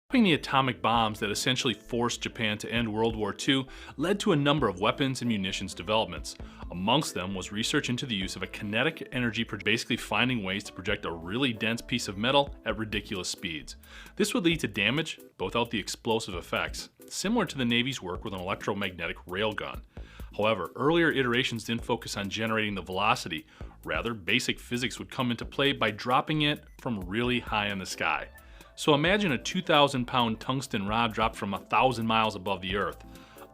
Dropping the atomic bombs that essentially forced Japan to end World War II led to a number of weapons and munitions developments. Amongst them was research into the use of a kinetic energy, basically finding ways to project a really dense piece of metal at ridiculous speeds. This would lead to damage, but without the explosive effects, similar to the Navy's work with an electromagnetic railgun. However, earlier iterations didn't focus on generating the velocity. Rather, basic physics would come into play by dropping it from really high in the sky. So imagine a 2,000-pound tungsten rod dropped from 1,000 miles above the Earth.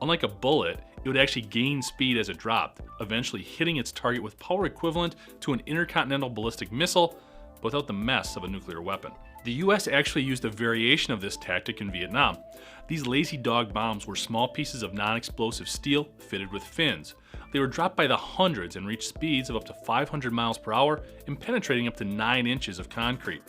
Unlike a bullet, it would actually gain speed as it dropped, eventually hitting its target with power equivalent to an intercontinental ballistic missile, but without the mess of a nuclear weapon. The US actually used a variation of this tactic in Vietnam. These lazy dog bombs were small pieces of non-explosive steel fitted with fins. They were dropped by the hundreds and reached speeds of up to 500 miles per hour and penetrating up to 9 inches of concrete.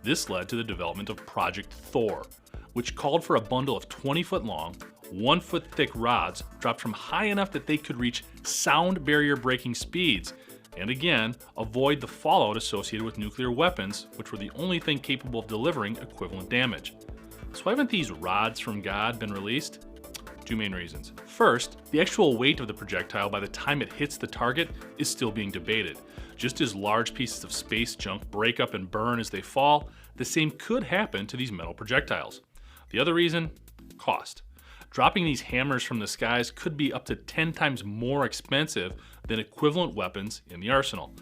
This led to the development of Project Thor, which called for a bundle of 20-foot long, 1-foot thick rods dropped from high enough that they could reach sound barrier breaking speeds, and again, avoid the fallout associated with nuclear weapons, which were the only thing capable of delivering equivalent damage. So haven't these rods from God been released? Two main reasons. First, the actual weight of the projectile by the time it hits the target is still being debated. Just as large pieces of space junk break up and burn as they fall, the same could happen to these metal projectiles. The other reason? Cost. Dropping these hammers from the skies could be up to 10 times more expensive than equivalent weapons in the arsenal.